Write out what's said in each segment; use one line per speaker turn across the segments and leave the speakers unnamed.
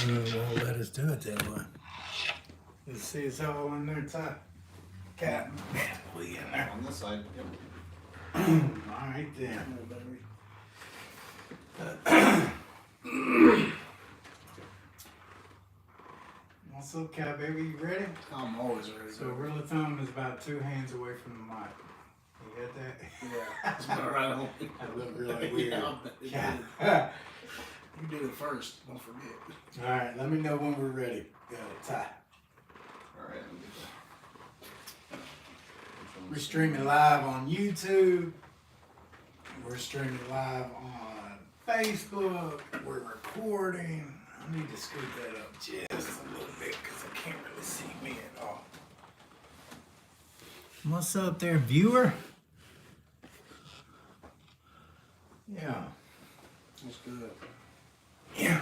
Won't let us do it that way. Let's see, it's all in there, Ty. Cat, we in there.
On this side, yep.
All right then. What's up, Cat baby? You ready?
I'm always ready.
So rule of thumb is about 2 hands away from the mic. You get that?
Yeah, it's about right on.
That looked really weird.
Yeah,
Yeah.
you did it first. Don't forget.
All right, let me know when we're ready. Got it, Ty.
All right. Let me get
We're streaming live on YouTube. We're streaming live on Facebook. We're recording. I need to scoot that up just a little bit because I can't really see me at all. What's up there, viewer? Yeah.
That's good.
Yeah.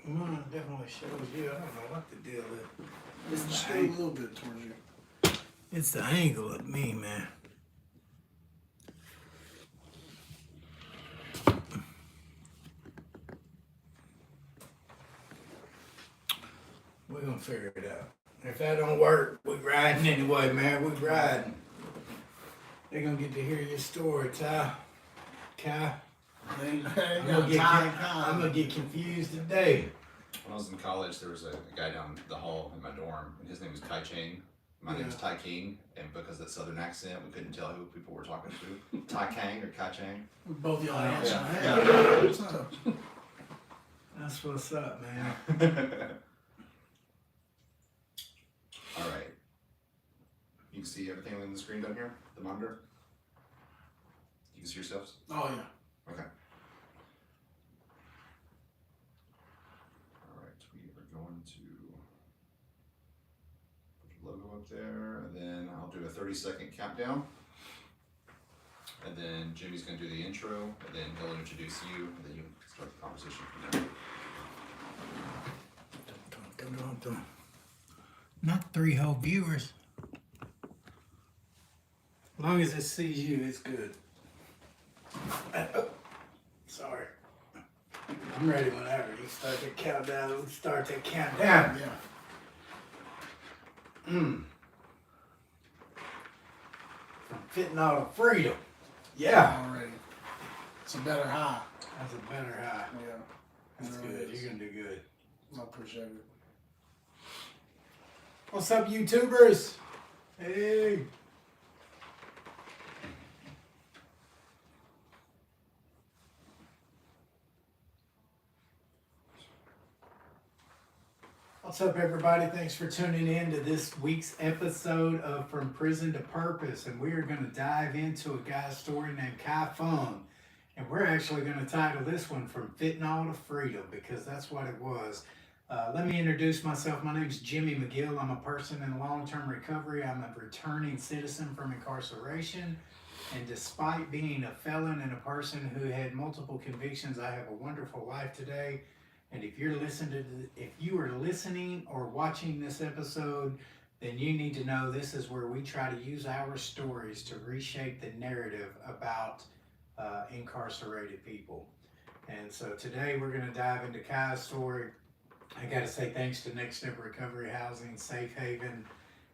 Mine definitely shows you. I don't know what the deal is. It's
Just
the
go a
angle.
little bit towards you.
It's the angle of me, man. We're gonna figure it out. If that don't work, we riding anyway, man. We riding. They're gonna get to hear your story, Ty. Kai. I'm gonna get confused today.
When I was in college, there was a guy down the hall in my dorm, and his name was Kai Chang. My name was Tai King, and because of that southern accent, we couldn't tell who people were talking to. Tai Kang or Kai Chang.
Both y'all
Yeah.
answer.
Yeah.
Hey, what's up?
That's what's up, man.
All right. You can see everything on the screen down here, the monitor? You can see yourselves?
Oh yeah.
Okay. All right, we are going to put your logo up there, and then I'll do a 30-second countdown. And then Jimmy's going to do the intro, and then he'll introduce you, and then you can start the conversation from there.
Not 3 whole viewers. As long as it sees you, it's good. Sorry. I'm ready whenever. You start the countdown. We start the countdown.
Yeah.
From fentanyl to freedom. Yeah.
Already. It's a better high.
That's a better high.
Yeah.
That's
It really
good.
is.
You're gonna do good.
I appreciate it.
What's up, YouTubers? Hey. What's up, everybody? Thanks for tuning in to this week's episode of From Prison to Purpose. And we are going to dive into a guy's story named Kai Fung. And we're actually going to title this one From Fentanyl to Freedom because that's what it was. Let me introduce myself. My name is Jimmy McGill. I'm a person in long-term recovery. I'm a returning citizen from incarceration. And despite being a felon and a person who had multiple convictions, I have a wonderful life today. And if you are listening or watching this episode, then you need to know this is where we try to use our stories to reshape the narrative about incarcerated people. And so today we're going to dive into Kai's story. I got to say thanks to Next Step Recovery Housing, Safe Haven,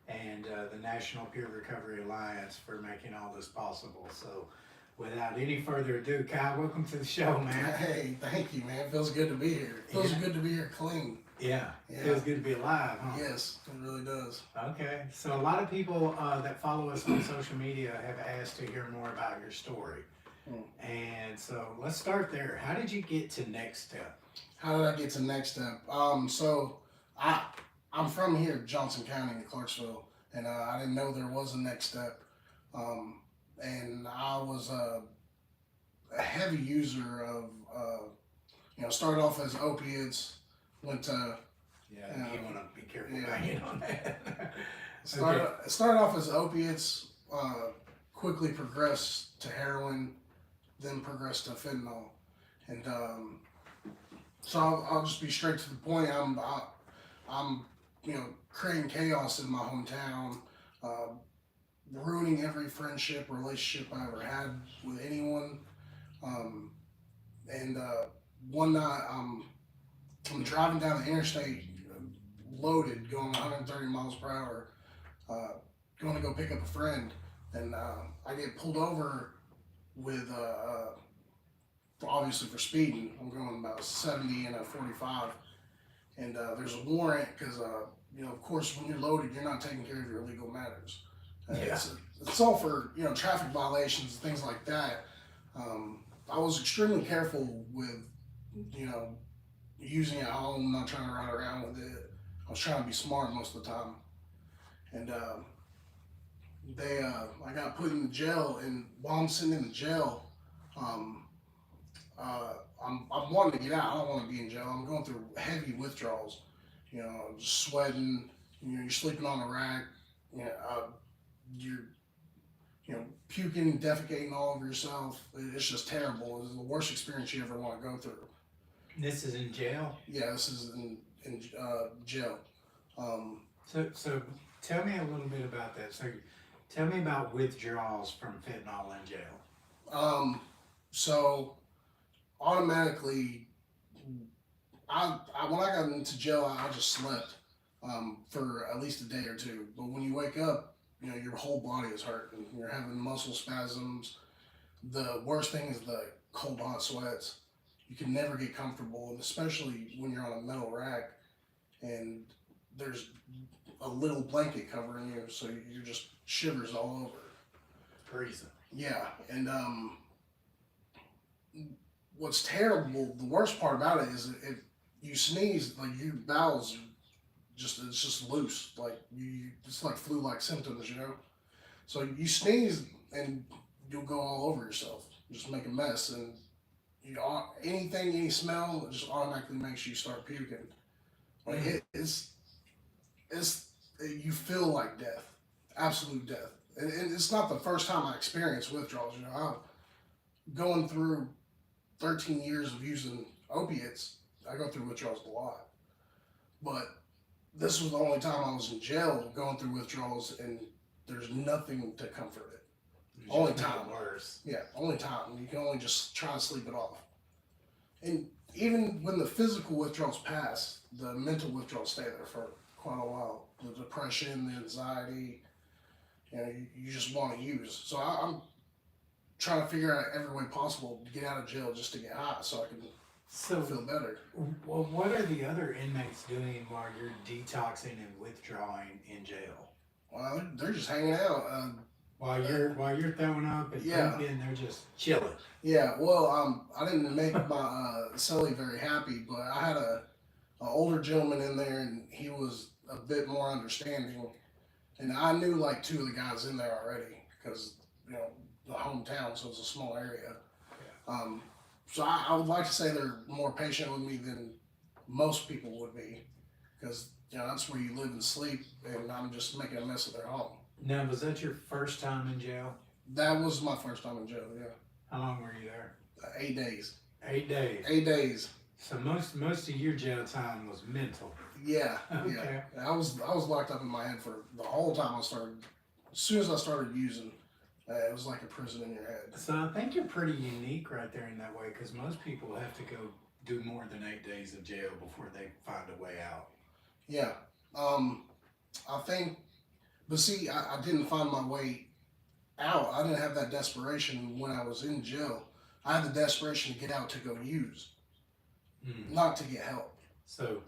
and the National Peer Recovery Alliance for making all this possible. So without any further ado, Kai, welcome to the show, man.
Hey, thank you, man. Feels good to be here. Feels good to be here clean.
Yeah,
Yeah.
feels good to be alive, huh?
Yes, it really does.
Okay, so a lot of people that follow us on social media have asked to hear more about your story. And so let's start there. How did you get to Next Step?
How did I get to Next Step? So I'm from here, Johnson County in Clarksville, and I didn't know there was a Next Step. And I was a heavy user of, started off as opiates, went to
Yeah, you want to be careful
Yeah.
banging on that.
started off as opiates, quickly progressed to heroin, then progressed to fentanyl, and so I'll just be straight to the point. I'm creating chaos in my hometown, ruining every friendship, relationship I ever had with anyone. And one night I'm from driving down the interstate, loaded, going 130 miles per hour, going to go pick up a friend, and I get pulled over with obviously for speeding. I'm going about 70 and a 45, and there's a warrant because of course, when you're loaded, you're not taking care of your legal matters.
Yeah.
It's all for traffic violations and things like that. I was extremely careful with using it at home, not trying to ride around with it. I was trying to be smart most of the time, and I got put in jail, and while I'm sitting in the jail, I'm wanting to get out. I don't want to be in jail. I'm going through heavy withdrawals. Just sweating. You're sleeping on a rack. You're puking, defecating all over yourself. It's just terrible. It's the worst experience you ever want to go through.
This is in jail?
Yeah, this is in jail.
So tell me a little bit about that. So tell me about withdrawals from fentanyl in jail.
So automatically, I when I got into jail, I just slept for at least a day or two. But when you wake up, your whole body is hurting. You're having muscle spasms. The worst thing is the cold, hot sweats. You can never get comfortable, and especially when you're on a metal rack and there's a little blanket covering you, so you're just shivers all over.
Freezing.
Yeah, and what's terrible, the worst part about it is if you sneeze, like your bowels it's just loose, like it's like flu-like symptoms, So you sneeze and you'll go all over yourself, just make a mess, and any smell just automatically makes you start puking. Like you feel like death, absolute death. And it's not the first time I experienced withdrawals. I'm going through 13 years of using opiates. I go through withdrawals a lot, but this was the only time I was in jail going through withdrawals, and there's nothing to comfort it. Only time.
Worse.
Yeah, only time. You can only just try to sleep it off. And even when the physical withdrawals pass, the mental withdrawals stay there for quite a while. The depression, the anxiety, you just want to use. So I'm trying to figure out every way possible to get out of jail just to get high so I can feel better.
Well, what are the other inmates doing while you're detoxing and withdrawing in jail?
Well, they're just hanging out.
While you're throwing up and puking, they're just chilling.
Yeah, well, I didn't make my cellie very happy, but I had an older gentleman in there, and he was a bit more understanding. And I knew like two of the guys in there already because the hometown, so it's a small area.
Yeah.
So I would like to say they're more patient with me than most people would be, because that's where you live and sleep, and I'm just making a mess of their home.
Now, was that your first time in jail?
That was my first time in jail. Yeah.
How long were you there?
8 days.
8 days.
8 days.
So most of your jail time was mental.
Yeah.
Okay.
Yeah. I was locked up in my head for the whole time I started. As soon as I started using, it was like a prison in your head.
So I think you're pretty unique right there in that way, because most people have to go do more than 8 days of jail before they find a way out.
Yeah. I think, but see, I didn't find my way out. I didn't have that desperation when I was in jail. I had the desperation to get out to go use, not to get help.
So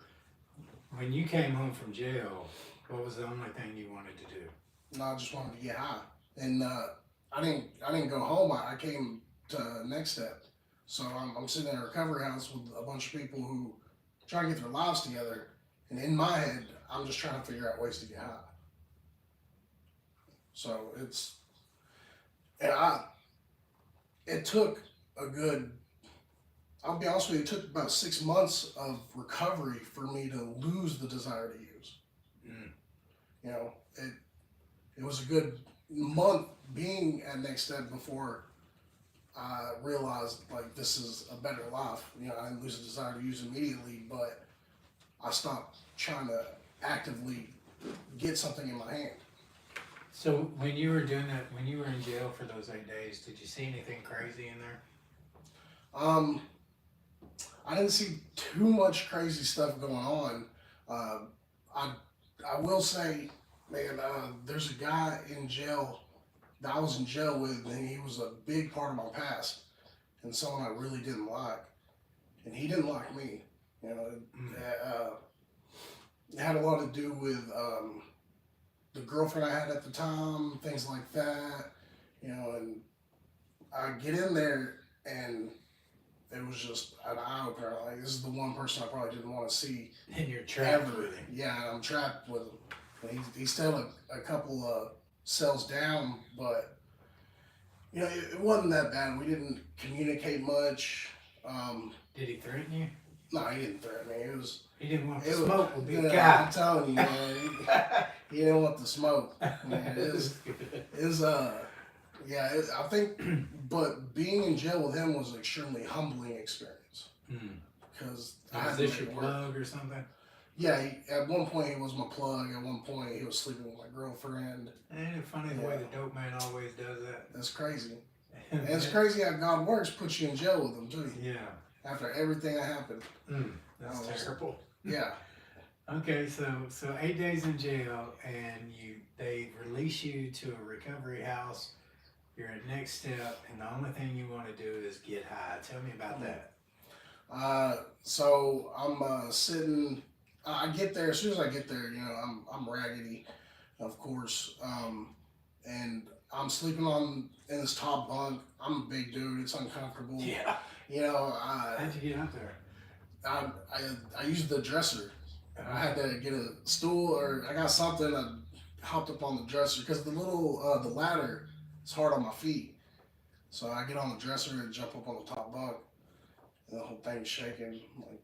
when you came home from jail, what was the only thing you wanted to do?
No, I just wanted to get high. And I didn't go home. I came to Next Step. So I'm sitting in a recovery house with a bunch of people who try to get their lives together. And in my head, I'm just trying to figure out ways to get high. So it took I'll be honest with you, it took about 6 months of recovery for me to lose the desire to use. It was a good month being at Next Step before I realized like this is a better life. I didn't lose the desire to use immediately, but I stopped trying to actively get something in my hand.
So when you were doing that, when you were in jail for those 8 days, did you see anything crazy in there?
I didn't see too much crazy stuff going on. I will say, man, there's a guy in jail that I was in jail with, and he was a big part of my past, and someone I really didn't like, and he didn't like me. You know, it had a lot to do with the girlfriend I had at the time, things like that. You know, and I get in there, and it was just an eye opener. Like, this is the one person I probably didn't want to see.
And you're trapped
ever.
with him.
Yeah, I'm trapped with him. And he's still a couple of cells down, but you know, it wasn't that bad. We didn't communicate much.
Did he threaten you?
No, he didn't threaten me.
He didn't want to
It
smoke with big
I'm
guy.
telling you, man, he didn't want the smoke. Man, I think, but being in jail with him was an extremely humbling experience. Because
Was this your plug or something?
Yeah, at one point he was my plug. At one point he was sleeping with my girlfriend.
Ain't it funny the way the dope man always does that?
That's crazy. And it's crazy how God works, puts you in jail with him too.
Yeah.
After everything that happened.
That's terrible.
Yeah.
Okay, so 8 days in jail, and they release you to a recovery house. You're at next step, and the only thing you want to do is get high. Tell me about that.
So I'm sitting. I get there. As soon as I get there, you know, I'm raggedy, of course, and I'm sleeping in this top bunk. I'm a big dude. It's uncomfortable.
Yeah.
You know,
How'd you get up there?
I used the dresser. I had to get a stool, or I got something. I hopped up on the dresser because the ladder is hard on my feet. So I get on the dresser and jump up on the top bunk. And the whole thing's shaking. Like,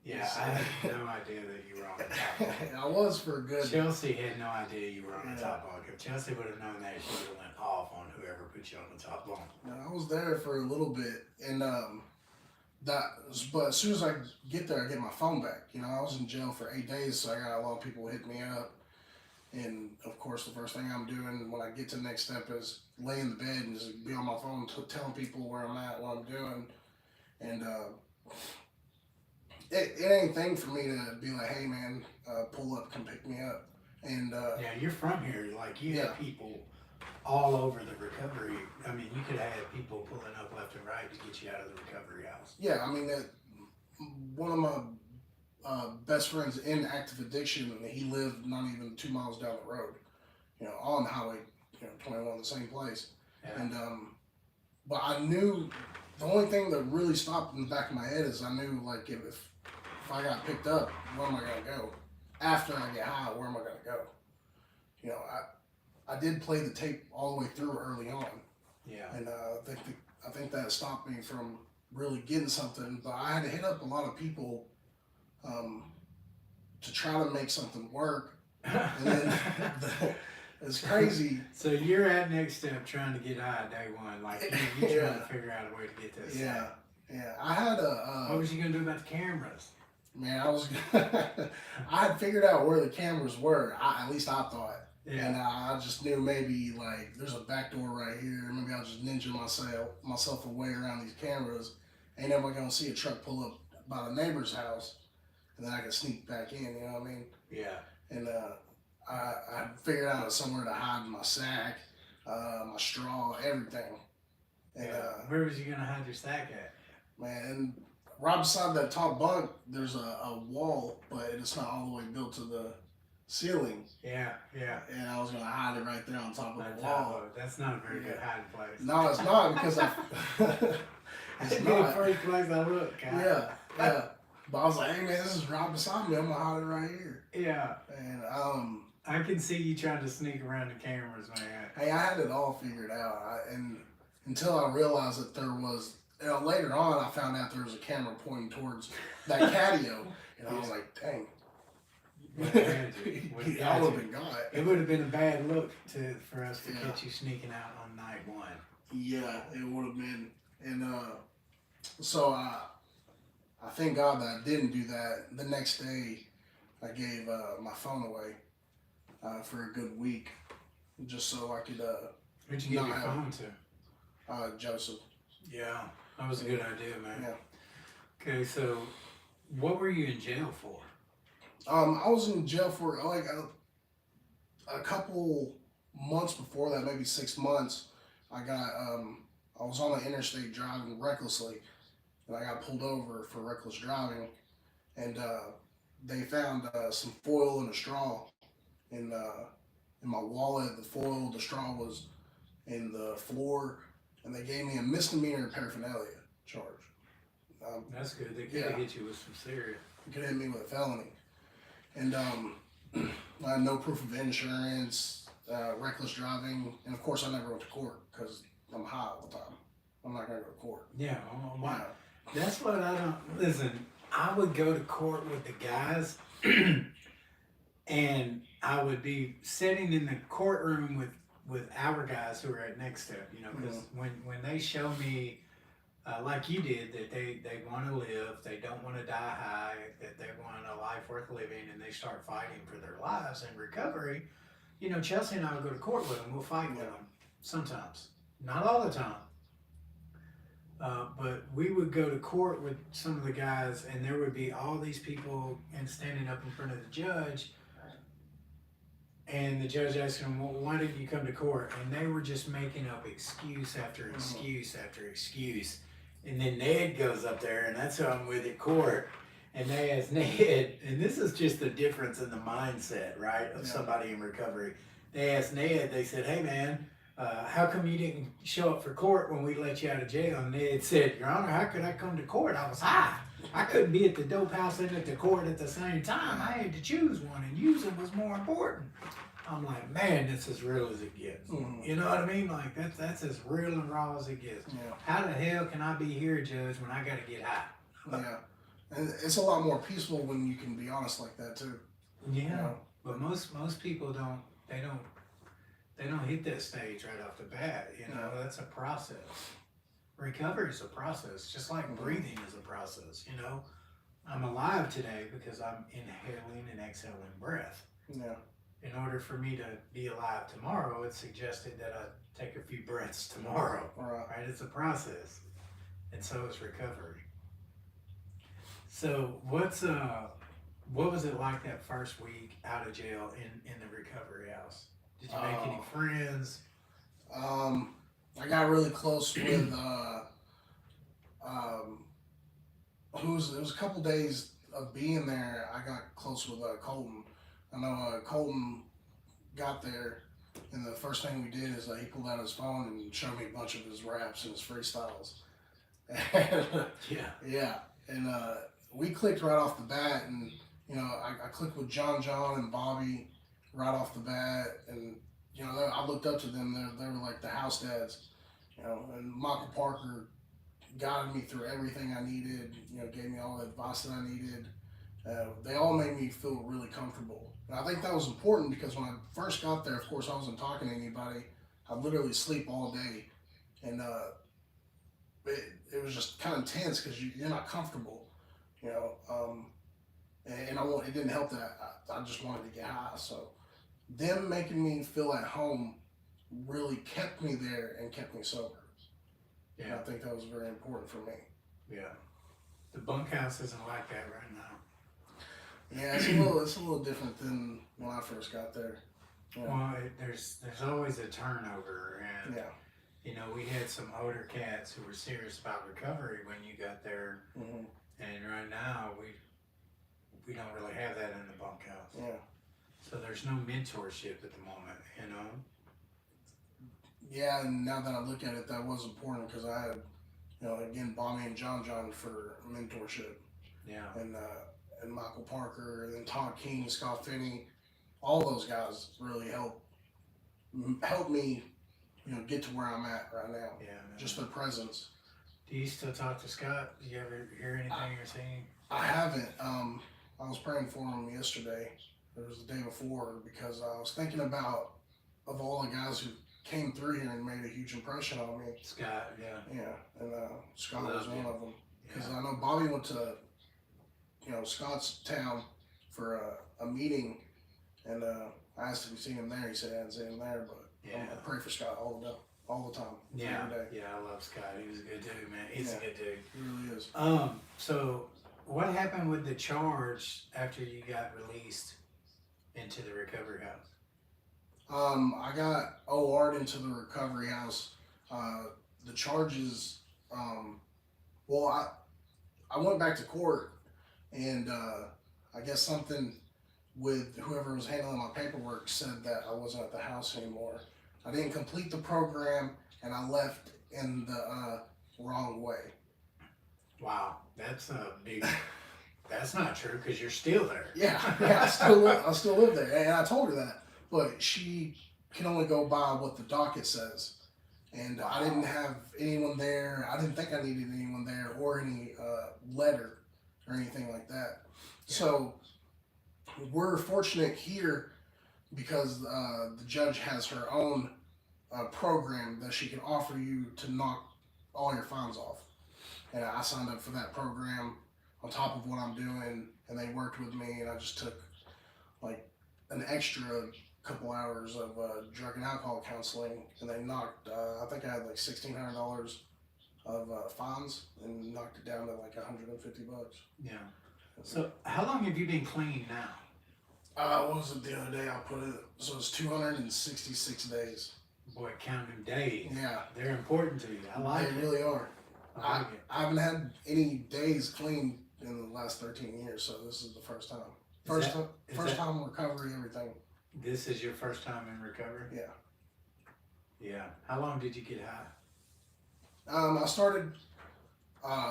yeah, I had no idea that you were on the top bunk.
I was for a good.
Chelsea had no idea you were on the top bunk. If Chelsea would have known that, she would have went off on whoever put you on the top bunk.
I was there for a little bit, and but as soon as I get there, I get my phone back. You know, I was in jail for 8 days, so I got a lot of people hitting me up. And of course, the first thing I'm doing when I get to the next step is lay in the bed and just be on my phone, telling people where I'm at, what I'm doing. And it ain't a thing for me to be like, hey man, pull up, come pick me up. And
yeah, you're from here. Like, you
Yeah.
have people all over the recovery. I mean, you could have had people pulling up left and right to get you out of the recovery house.
yeah, I mean, one of my best friends in active addiction, he lived not even 2 miles down the road, you know, on Highway 21, the same place.
Yeah.
And but I knew the only thing that really stopped in the back of my head is I knew, like, if I got picked up, where am I gonna go? After I get high, where am I gonna go? You know, I did play the tape all the way through early on.
Yeah.
And I think that stopped me from really getting something. But I had to hit up a lot of people to try to make something work. And then it's crazy.
So you're at next step trying to get high day one. Like, you're trying
Yeah.
to figure out a way to get this.
Yeah, yeah. I had
What was you going to do about the cameras?
man, I had figured out where the cameras were. At least I thought.
Yeah.
And I just knew maybe, like, there's a back door right here. Maybe I'll just ninja myself away around these cameras. Ain't nobody gonna see a truck pull up by the neighbor's house, and then I can sneak back in. You know what I mean?
Yeah.
And I figured out somewhere to hide my sack, my straw, everything. And
Where was you going to hide your sack at?
man, and right beside that top bunk, there's a wall, but it's not all the way built to the ceiling.
Yeah, yeah.
And I was gonna hide it right there on top of
On
the
top
wall.
of it. That's not a very good hiding place.
No, it's not, because
It's
it's
the
not.
first place I look. God.
Yeah. But I was like, hey man, this is right beside me. I'm gonna hide it right here.
Yeah.
And
I can see you trying to sneak around the cameras, man.
hey, I had it all figured out. And until I realized that there was, later on, I found out there was a camera pointing towards that catio, and I was like, dang. I would have been gone.
It would have been a bad look for us to
Yeah.
catch you sneaking out on night one.
Yeah, it would have been. And so I thank God that I didn't do that. The next day, I gave my phone away for a good week, just so I could.
Who'd you give your
have-
phone to?
Joseph.
Yeah, that was a good idea, man.
Yeah.
Okay, so what were you in jail for?
I was in jail for like a couple months before that, maybe 6 months. I was on the interstate driving recklessly, and I got pulled over for reckless driving, and they found some foil and a straw in in my wallet. The foil, the straw was in the floor, and they gave me a misdemeanor paraphernalia charge.
That's good. They could
Yeah.
have hit you with some serious.
You could hit me with a felony, and I had no proof of insurance, reckless driving, and of course I never went to court because I'm high all the time. I'm not gonna go to court.
Yeah, why?
Yeah.
That's what I don't listen. I would go to court with the guys, and I would be sitting in the courtroom with our guys who are right next to it. You know, because when they show me. Like you did, that they want to live, they don't want to die high, that they want a life worth living, and they start fighting for their lives in recovery. You know, Chelsea and I will go to court with them. We'll fight with them sometimes, not all the time. But we would go to court with some of the guys, and there would be all these people and standing up in front of the judge. And the judge asked them, well, why didn't you come to court? And they were just making up excuse after excuse after excuse. And then Ned goes up there, and that's who I'm with at court. And they asked Ned, and this is just the difference in the mindset, right, of somebody in recovery. They asked Ned, they said, hey man, how come you didn't show up for court when we let you out of jail? And Ned said, Your Honor, how could I come to court? I was high. I couldn't be at the dope house and at the court at the same time. I had to choose one, and using was more important. I'm like, man, that's as real as it gets. You know what I mean? Like that's as real and raw as it gets.
Yeah.
How the hell can I be here, Judge, when I got to get high?
Yeah, and it's a lot more peaceful when you can be honest like that too.
Yeah,
You know?
but most people don't. They don't hit that stage right off the bat. You know, that's a process. Recovery is a process, just like breathing is a process. You know, I'm alive today because I'm inhaling and exhaling breath.
Yeah.
In order for me to be alive tomorrow, it's suggested that I take a few breaths tomorrow. Right? It's a process, and so is recovery. So what was it like that first week out of jail in the recovery house? Did you make any friends?
I got really close with it was a couple days of being there. I got close with Colton. I know Colton got there, and the first thing we did is he pulled out his phone and showed me a bunch of his raps and his freestyles. Yeah, and we clicked right off the bat, and you know I clicked with John and Bobby right off the bat, and you know I looked up to them. They were like the house dads, you know. And Michael Parker guided me through everything I needed. You know, gave me all the advice that I needed. They all made me feel really comfortable. And I think that was important because when I first got there, of course, I wasn't talking to anybody. I literally sleep all day. And it was just kind of tense because you're not comfortable, you know. It didn't help that I just wanted to get high. So them making me feel at home really kept me there and kept me sober. Yeah. And I think that was very important for me.
Yeah. The bunkhouse isn't like that right now.
Yeah, it's a little different than when I first got there. Yeah.
Well, there's always a turnover, and you know, we had some older cats who were serious about recovery when you got there, and right now we don't really have that in the bunkhouse.
Yeah.
So there's no mentorship at the moment, you know.
Yeah, and now that I look at it, that was important because I had, you know, again, Bonnie and John for mentorship.
Yeah.
And Michael Parker, and then Todd King, Scott Finney, all those guys really helped me, you know, get to where I'm at right now.
Yeah.
Just their presence.
Do you still talk to Scott? Did you ever hear anything or see him?
I haven't. I was praying for him yesterday. It was the day before because I was thinking about of all the guys who came through here and made a huge impression on me.
Scott, yeah.
Yeah, and Scott was one of them. Because
Yeah.
I know Bobby went to, you know, Scott's town for a meeting, and I asked if he'd seen him there. He said I hadn't seen him there, but I'm gonna pray for Scott all all the time.
Yeah,
Every day.
yeah, I love Scott. He was a good dude, man. He's a good dude.
He really is.
So what happened with the charge after you got released into the recovery house?
I got OR'd into the recovery house. The charges, well, I went back to court, and I guess something with whoever was handling my paperwork said that I wasn't at the house anymore. I didn't complete the program, and I left in the wrong way.
Wow, that's a big. That's not true because you're still there.
Yeah, I still live there, and I told her that, but she can only go by what the docket says, and I didn't have anyone there. I didn't think I needed anyone there or any letter or anything like that.
Yeah.
So we're fortunate here because the judge has her own program that she can offer you to knock all your fines off, and I signed up for that program on top of what I'm doing, and they worked with me, and I just took like an extra couple hours of drug and alcohol counseling, and they knocked, I think I had like $1,600 of fines, and knocked it down to like $150.
Yeah. So how long have you been clean now?
What was it the other day? I put it, so it's 266 days.
Boy, counting days.
Yeah,
They're important to you. I like
they
it.
really are.
I like it.
I haven't had any days clean in the last 13 years, so this is the first time. First time recovery, everything.
This is your first time in recovery?
Yeah.
Yeah. How long did you get high?
I started,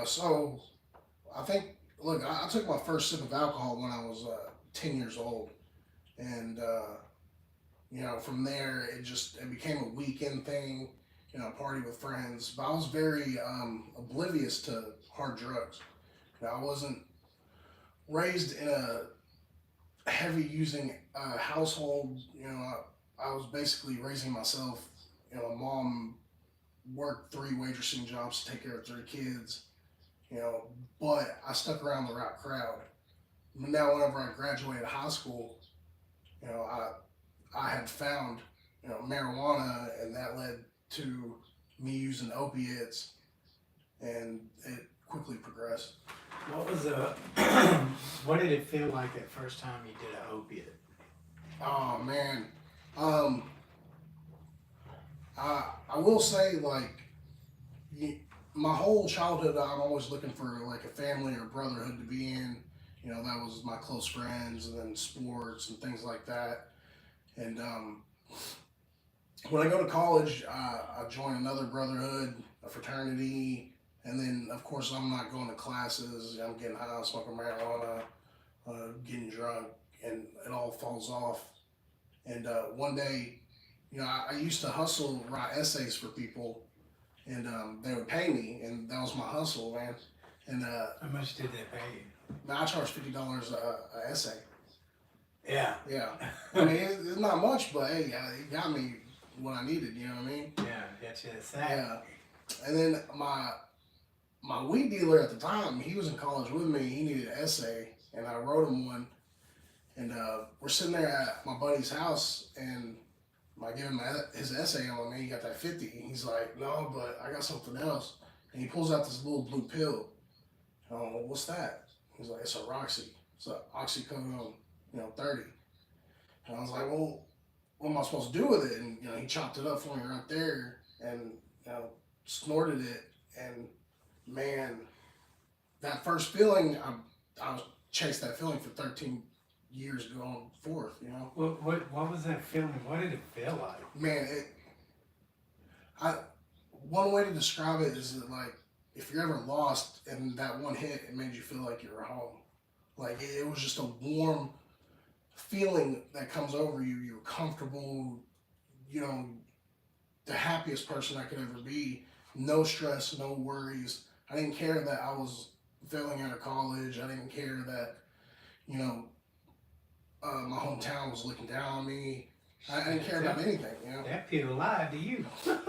so I think, look, I took my first sip of alcohol when I was 10 years old. And, you know, from there, it became a weekend thing, you know, party with friends. But I was very oblivious to hard drugs. You know, I wasn't raised in a heavy using household. You know, I was basically raising myself. You know, my mom worked 3 waitressing jobs to take care of 3 kids. You know, but I stuck around the right crowd. Now, whenever I graduated high school, you know, I had found, you know, marijuana, and that led to me using opiates, and it quickly progressed.
What was what did it feel like that first time you did an opiate?
Oh man, I will say, like, my whole childhood, I'm always looking for like a family or brotherhood to be in. You know, that was my close friends, and then sports and things like that. And when I go to college, I join another brotherhood, a fraternity, and then of course I'm not going to classes. I'm getting high, smoking marijuana, getting drunk, and it all falls off. And one day, you know, I used to hustle, write essays for people, and they would pay me, and that was my hustle, man. And
How much did they pay you?
I charged $50 a essay.
Yeah.
Yeah, I mean it's not much, but hey, it got me what I needed. You know what I mean?
Yeah, got you a sack.
Yeah. And then my weed dealer at the time, he was in college with me. He needed an essay, and I wrote him one. And we're sitting there at my buddy's house, and I give him his essay. I'm like, man, you got that 50? He's like, no, but I got something else. And he pulls out this little blue pill. Oh, what's that? He's like, it's a Roxy. It's a oxycodone, 30. And I was like, well, what am I supposed to do with it? And, he chopped it up for me right there, and, snorted it. And, man, that first feeling, I chased that feeling for 13 years going forth,
What was that feeling? What did it feel like?
Man, one way to describe it is that, like, if you're ever lost and that one hit, it made you feel like you were home. Like, it was just a warm feeling that comes over you. You're comfortable, the happiest person I could ever be. No stress, no worries. I didn't care that I was failing out of college. I didn't care that, my hometown was looking down on me. I didn't care about anything,
That pill lied to you.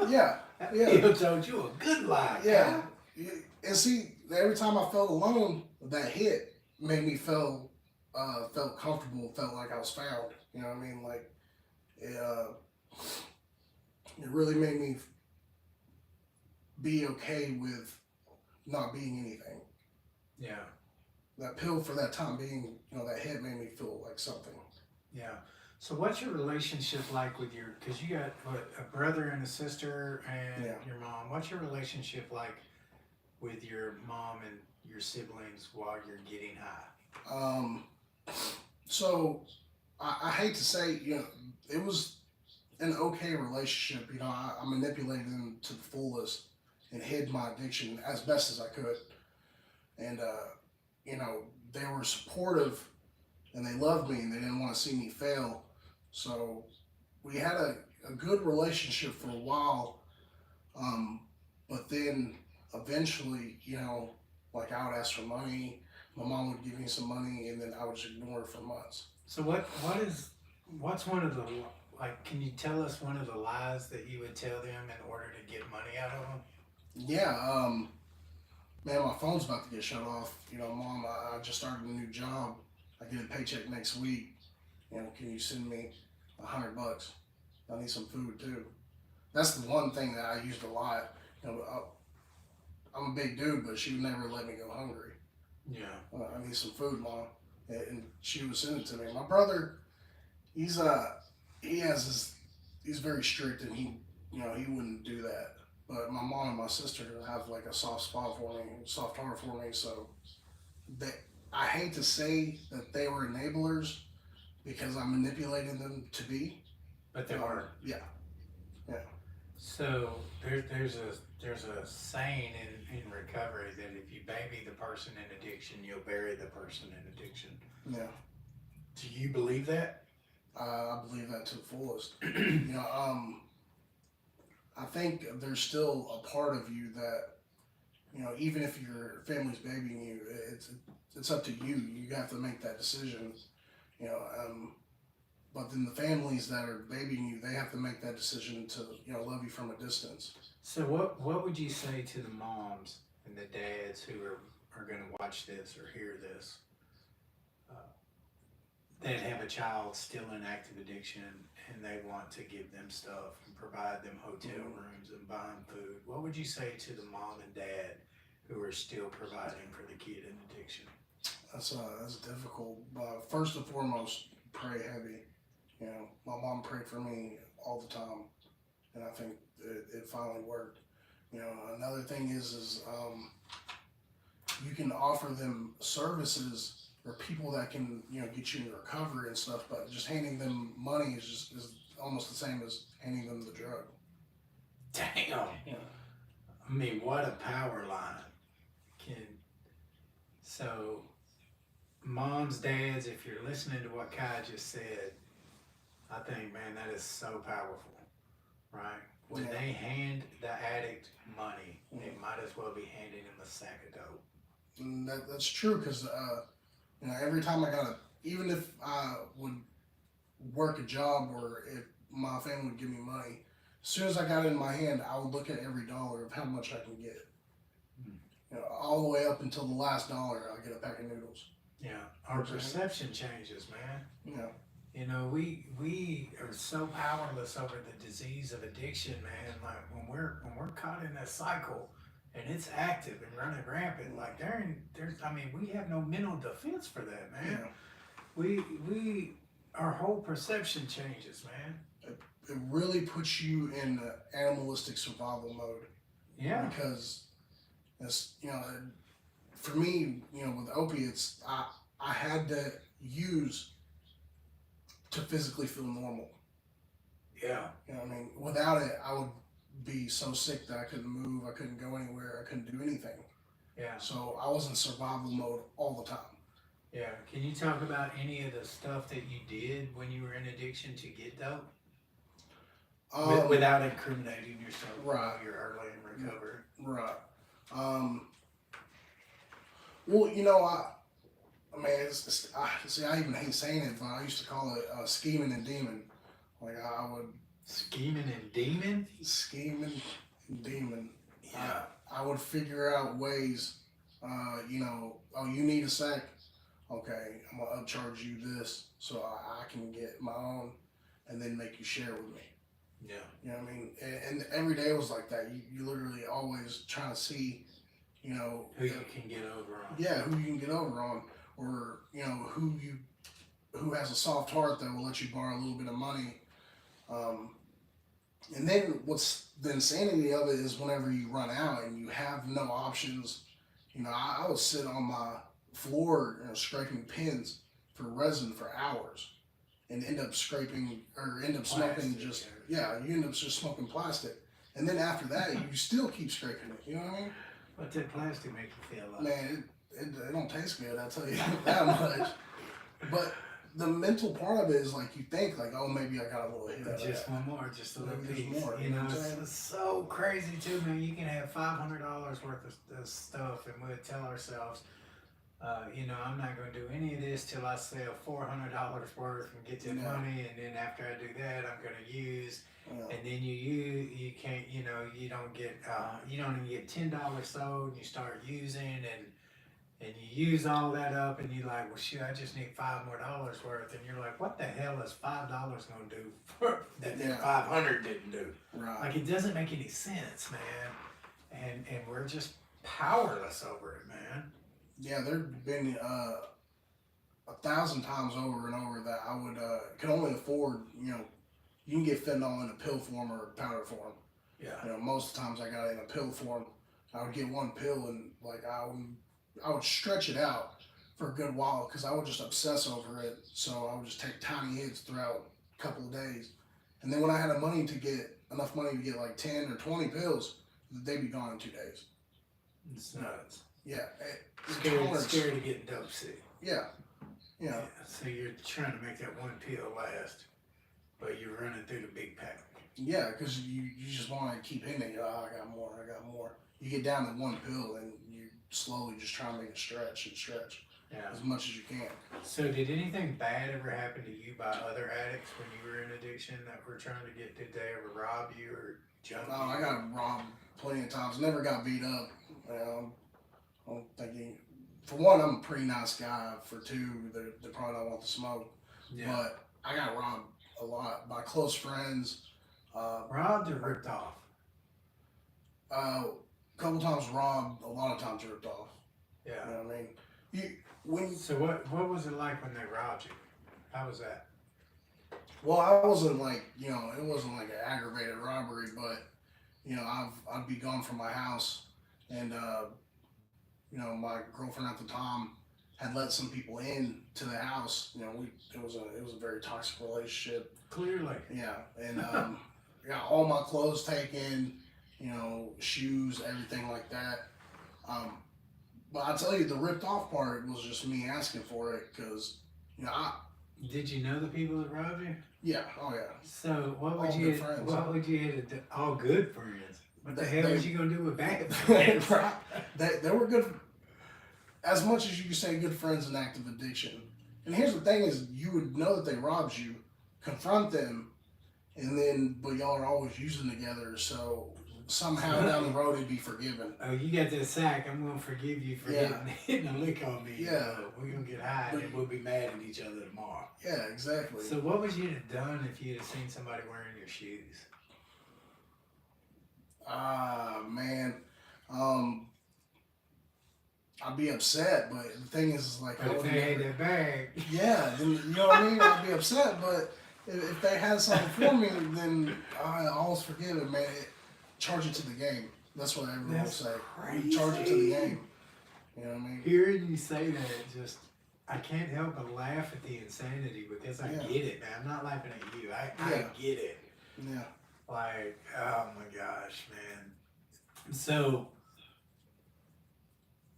Yeah.
That
Yeah.
pill told you a good lie.
Yeah. And see, every time I felt alone, that hit made me felt comfortable, felt like I was found. You know what I mean? Like, it really made me be okay with not being anything.
Yeah.
That pill for that time being, that hit made me feel like something.
Yeah. So what's your relationship like with because you got what, a brother and a sister and
Yeah.
your mom. What's your relationship like with your mom and your siblings while you're getting high?
So I hate to say, it was an okay relationship. I manipulated them to the fullest and hid my addiction as best as I could. And, they were supportive and they loved me and they didn't want to see me fail. So we had a good relationship for a while. But then eventually, like I would ask for money, my mom would give me some money, and then I would just ignore her for months.
So what's one of the, like, can you tell us one of the lies that you would tell them in order to get money out of them?
Yeah, man, my phone's about to get shut off. Mom, I just started a new job. I get a paycheck next week. Can you send me $100? I need some food too. That's the one thing that I used a lot. I'm a big dude, but she would never let me go hungry.
Yeah.
I need some food, Mom, and she would send it to me. My brother, he's he's very strict, and he wouldn't do that. But my mom and my sister have like a soft spot for me, soft heart for me. So I hate to say that they were enablers because I manipulated them to be.
But they were.
Yeah.
So there's a saying in recovery that if you baby the person in addiction, you'll bury the person in addiction.
Yeah.
Do you believe that?
I believe that to the fullest. I think there's still a part of you that, even if your family's babying you, it's up to you. You have to make that decision. But then the families that are babying you, they have to make that decision to, love you from a distance.
So what would you say to the moms and the dads who are going to watch this or hear this that have a child still in active addiction and they want to give them stuff and provide them hotel rooms and buy them food? What would you say to the mom and dad who are still providing for the kid in addiction?
That's difficult. First and foremost, pray heavy. My mom prayed for me all the time, and I think it finally worked. Another thing is you can offer them services or people that can, get you in recovery and stuff, but just handing them money is almost the same as handing them the drug.
Damn.
Yeah.
I mean, what a power line. So, moms, dads, if you're listening to what Kai just said, I think, man, that is so powerful, right? When they hand the addict money, they might as well be handing him a sack of dope.
And that's true, because every time even if I would work a job or if my family would give me money, as soon as I got it in my hand, I would look at every dollar of how much I can get. All the way up until the last dollar, I'll get a pack of noodles.
Yeah, our perception changes, man.
Yeah.
We are so powerless over the disease of addiction, man. Like when we're caught in that cycle and it's active and running rampant, like we have no mental defense for that, man.
Yeah.
Our whole perception changes, man.
It really puts you in animalistic survival mode.
Yeah.
Because it's, for me, with opiates, I had to use to physically feel normal.
Yeah.
Without it, I would be so sick that I couldn't move, I couldn't go anywhere, I couldn't do anything.
Yeah.
So I was in survival mode all the time.
Yeah. Can you talk about any of the stuff that you did when you were in addiction to get dope? Without incriminating yourself while you're early in recovery.
Right. Well, I even hate saying it, but I used to call it scheming and demon. Like I would.
Scheming and demon?
Scheming and demon.
Yeah.
I would figure out ways, you need a sack? Okay, I'm going to upcharge you this so I can get my own and then make you share with me.
Yeah.
You know what I mean? And every day was like that. You literally always trying to see, you know,
Who you can get over on.
yeah, who you can get over on, or you know who has a soft heart that will let you borrow a little bit of money. Um, and then what's the insanity of it is whenever you run out and you have no options. You know, I would sit on my floor, you know, scraping pins for resin for hours, and end up scraping or end up smoking
Plastic,
just you end up just smoking plastic, and then after that you still keep scraping it. You know what I mean?
What's that plastic make you feel like?
Man, it don't taste good. I tell you that much. But the mental part of it is like you think like, oh, maybe I got a little hit out of
Just
that.
one more, just a little
Maybe
piece.
just more,
You
you know
know,
what I'm saying?
it's so crazy too, man. You can have $500 worth of stuff, and we'll tell ourselves, you know, I'm not going to do any of this till I sell $400 worth and get that
Yeah.
money, and then after I do that, I'm going to use.
Yeah.
And then you can't, you know, you don't even get $10 sold, and you start using, and you use all that up, and you're like, well, shoot, I just need $5 more worth, and you're like, what the hell is $5 gonna do for that
Yeah.
500 didn't do?
Right.
Like, it doesn't make any sense, man. And we're just powerless over it, man.
Yeah, there've been 1,000 times over and over that I would could only afford. You know, you can get fentanyl in a pill form or a powder form.
Yeah.
You know, most of the times I got it in a pill form. I would get one pill and like I would stretch it out for a good while because I would just obsess over it. So I would just take tiny hits throughout a couple of days, and then when I had enough money to get like 10 or 20 pills, they'd be gone in 2 days.
It's nuts.
Yeah,
Scared of getting dope sick.
Yeah, yeah,
So you're trying to make that one pill last, but you're running through the big pack.
yeah, because you just want to keep hitting it. Oh, I got more. You get down to one pill and you slowly just try to make it stretch and stretch
Yeah.
as much as you can.
So did anything bad ever happen to you by other addicts when you were in addiction that were trying to get? Did they ever rob you or jump you?
I got robbed plenty of times. Never got beat up. I'm thinking, for one, I'm a pretty nice guy. For two, they probably don't want the smoke.
Yeah.
But I got robbed a lot by close friends.
Robbed or ripped off?
A couple times robbed, a lot of times ripped off.
Yeah.
You know what I mean?
So what was it like when they robbed you? How was that?
Well, I wasn't like, you know, it wasn't like an aggravated robbery, but you know, I'd be gone from my house, and you know, my girlfriend at the time had let some people in to the house. You know, it was a very toxic relationship.
Clearly.
Yeah, and got all my clothes taken, you know, shoes, everything like that. But I tell you, the ripped off part was just me asking for it because, you know,
Did you know the people that robbed you?
yeah, oh yeah.
So what
All
would
good friends.
what would you do? All good friends. What the hell
They-
was you gonna do with bad friends?
Right. They were good, as much as you could say good friends in active addiction. And here's the thing is, you would know that they robbed you, confront them, but y'all are always using together, so somehow down the road it'd be forgiven.
Oh, you got that sack. I'm gonna forgive you for
Yeah.
hitting a lick on me.
Yeah.
We're gonna get high and then we'll be mad at each other tomorrow.
Yeah, exactly.
So what would you have done if you'd have seen somebody wearing your shoes?
Man, I'd be upset, but the thing is like,
But if they had that bag,
yeah, then, you know what I mean? I'd be upset, but if they had something for me, then I always forgive it, man. Charge it to the game. That's what everyone will say.
crazy.
Charge it to the game. You know what I mean?
Hearing you say that, I can't help but laugh at the insanity because I
Yeah.
get it, man. I'm not laughing at you. I
Yeah.
get it.
Yeah.
Like, oh my gosh, man. So,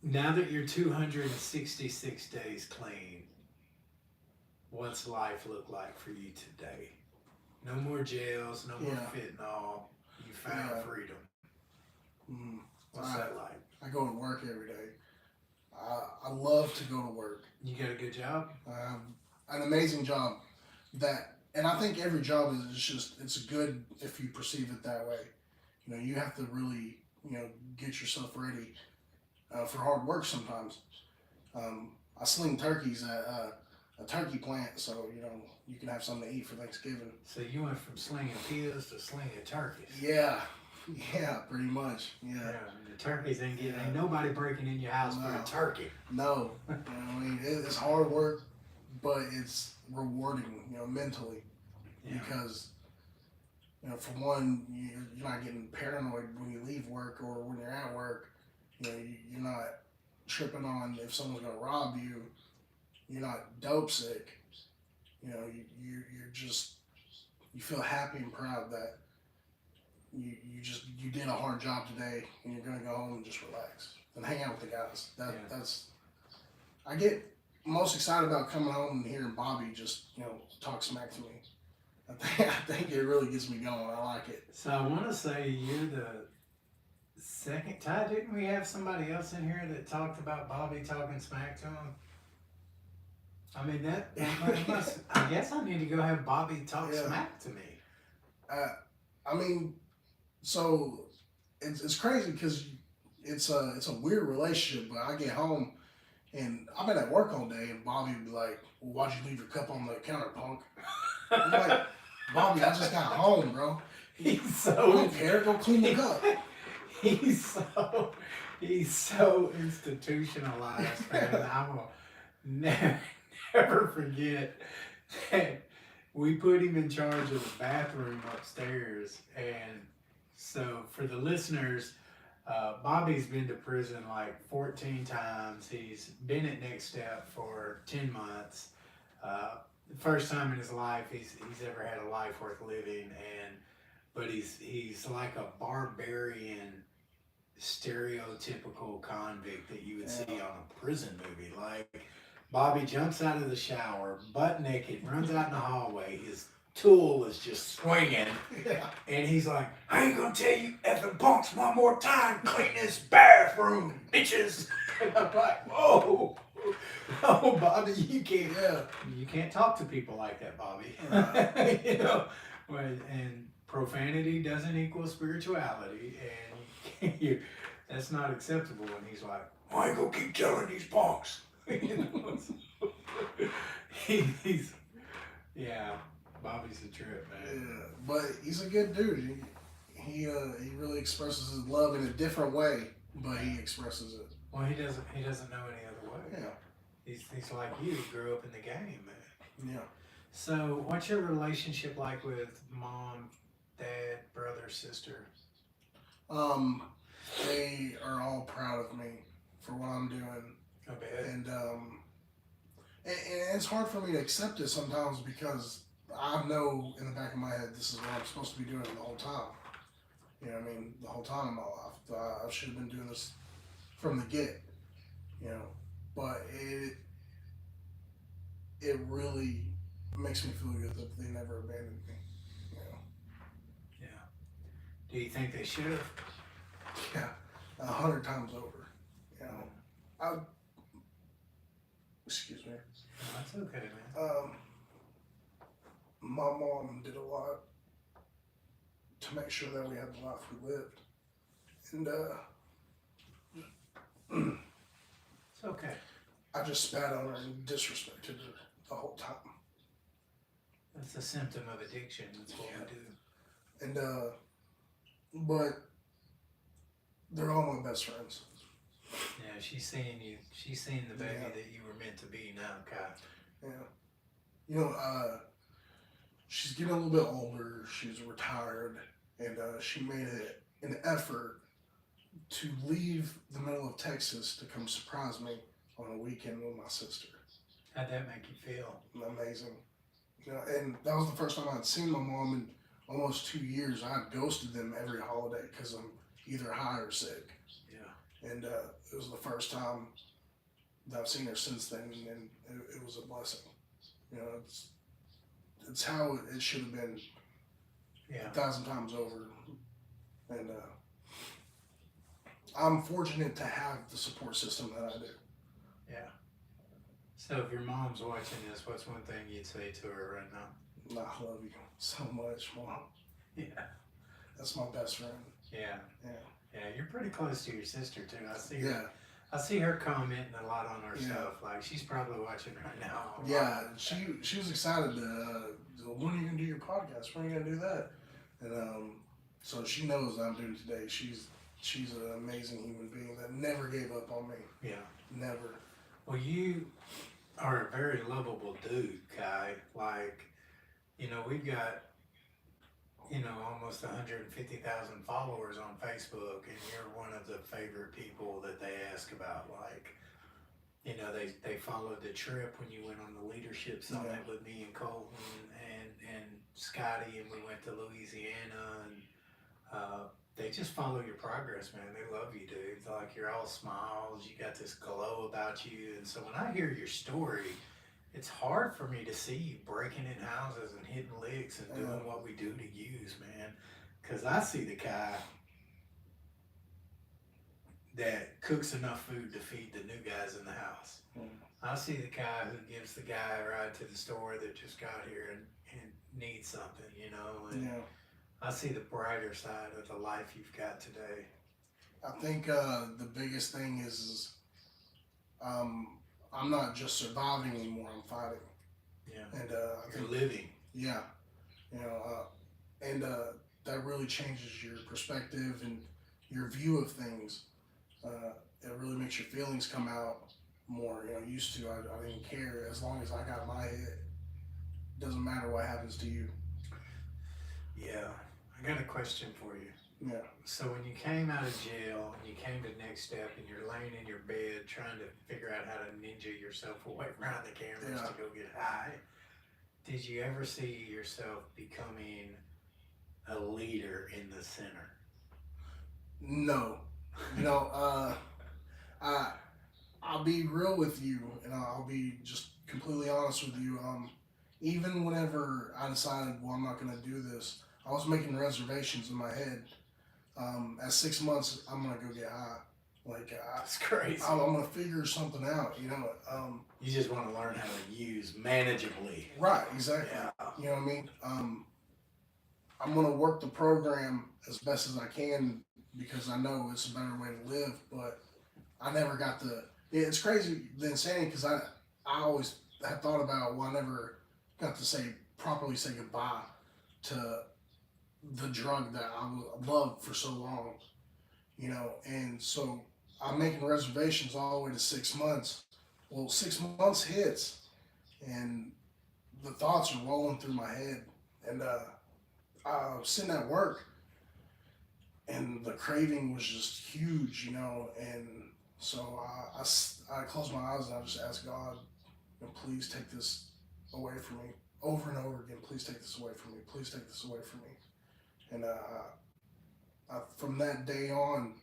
now that you're 266 days clean, what's life look like for you today? No more jails, no more
Yeah.
fentanyl. You found
Yeah.
freedom.
Mm.
What's
Right.
that like?
I go to work every day. I love to go to work.
You got a good job?
I have an amazing job and I think every job it's good if you perceive it that way. You know, you have to really, you know, get yourself ready for hard work sometimes. I sling turkeys at a turkey plant, so you can have something to eat for Thanksgiving.
So you went from slinging pills to slinging turkeys.
Yeah, yeah, pretty much. Yeah.
And the turkeys ain't nobody breaking in your house for a turkey.
No, I mean it's hard work, but it's rewarding, mentally, because for one, you're not getting paranoid when you leave work or when you're at work. You're not tripping on if someone's gonna rob you. You're not dope sick. You're just, you feel happy and proud that you did a hard job today, and you're gonna go home and just relax and hang out with the guys. That's I get most excited about coming home and hearing Bobby just talk smack to me. I think it really gets me going. I like it.
So I want to say you're the second. Ty, didn't we have somebody else in here that talked about Bobby talking smack to him? I mean that must. I guess I need to go have Bobby talk smack to me.
I mean, so it's crazy because it's a weird relationship. But I get home and I've been at work all day, and Bobby would be like, "Well, why'd you leave your cup on the counter, punk?" I'm like, "Bobby, I just got home, bro.
He's so.
I don't care. Go clean the cup."
He's so institutionalized, man. I will never forget that we put him in charge of the bathroom upstairs. And so for the listeners, Bobby's been to prison like 14 times. He's been at Next Step for 10 months. The first time in his life he's ever had a life worth living, but he's like a barbarian, stereotypical convict that you would see on a prison movie. Like, Bobby jumps out of the shower, butt naked, runs out in the hallway. His tool is just swinging. And he's like, "I ain't gonna tell you effing punks one more time, clean this bathroom, bitches." And I'm like, whoa. Oh, Bobby, you can't talk to people like that, Bobby. And profanity doesn't equal spirituality, and that's not acceptable. And he's like, "I ain't gonna keep telling these punks." Bobby's a trip, man.
Yeah, but he's a good dude. He really expresses his love in a different way, but he expresses it.
Well, he doesn't know any other way.
Yeah.
He's like you. He grew up in the game, man.
Yeah.
So, what's your relationship like with mom, dad, brother, sister?
They are all proud of me for what I'm doing.
I bet.
And it's hard for me to accept it sometimes because I know in the back of my head this is what I'm supposed to be doing the whole time. You know what I mean? The whole time in my life. I should have been doing this from the get. But it really makes me feel good that they never abandoned me.
Yeah. Do you think they should have?
Yeah, 100 times over. Excuse me.
No, that's okay, man.
My mom did a lot to make sure that we had the life we lived, and
it's okay.
I just spat on her and disrespected her the whole time.
That's a symptom of addiction. That's what we do.
And but they're all my best friends.
Yeah, she's seeing you. She's seeing the baby that you were meant to be now, Kai.
Yeah. She's getting a little bit older. She's retired, and she made an effort to leave the middle of Texas to come surprise me on a weekend with my sister.
How'd that make you feel?
Amazing. And that was the first time I'd seen my mom in almost 2 years. I had ghosted them every holiday because I'm either high or sick.
Yeah.
And it was the first time that I've seen her since then, and it was a blessing. It's how it should have been 1,000 times over. And I'm fortunate to have the support system that I do.
Yeah. So if your mom's watching this, what's one thing you'd say to her right now?
I love you so much, Mom.
Yeah.
That's my best friend.
Yeah.
Yeah.
Yeah, you're pretty close to your sister too. I see her commenting a lot on our
Yeah.
stuff. Like she's probably watching right now.
Yeah, she was excited to. When are you gonna do your podcast? When are you gonna do that? And so she knows I'm doing today. She's an amazing human being that never gave up on me.
Yeah.
Never.
Well, you are a very lovable dude, Kai. Like, you know, we've got, you know, almost 150,000 followers on Facebook, and you're one of the favorite people that they ask about. Like, you know, they followed the trip when you went on the leadership summit with me and Colton and Scotty, and we went to Louisiana, and they just follow your progress, man. They love you, dude. Like, you're all smiles. You got this glow about you. And so when I hear your story, it's hard for me to see you breaking in houses and hitting licks and doing what we do to use, man. Because I see the guy that cooks enough food to feed the new guys in the house. I see the guy who gives the guy a ride to the store that just got here and needs something, you know. And I see the brighter side of the life you've got today.
I think the biggest thing is I'm not just surviving anymore. I'm fighting.
Yeah.
And
You're living.
Yeah. You know, and that really changes your perspective and your view of things. It really makes your feelings come out more. You know, used to I didn't care as long as I got my head. Doesn't matter what happens to you.
Yeah. I got a question for you.
Yeah.
So when you came out of jail and you came to Next Step and you're laying in your bed trying to figure out how to ninja yourself away from the cameras to go get high, did you ever see yourself becoming a leader in the center?
No. You know, I'll be real with you, and I'll be just completely honest with you. Even whenever I decided, well, I'm not going to do this, I was making reservations in my head. At 6 months, I'm going to go get high. Like,
That's crazy.
I'm going to figure something out, you know.
You just want to learn how to use manageably.
Right, exactly.
Yeah.
You know what I mean? I'm going to work the program as best as I can because I know it's a better way to live, but I never got it's crazy, the insanity, because I always had thought about, well, I never got to properly say goodbye to the drug that I loved for so long, you know. And so I'm making reservations all the way to 6 months. Well, 6 months hits, and the thoughts are rolling through my head, and I was sitting at work, and the craving was just huge, you know. And so I closed my eyes and I just asked God, please take this away from me, over and over again. Please take this away from me. Please take this away from me. And from that day on,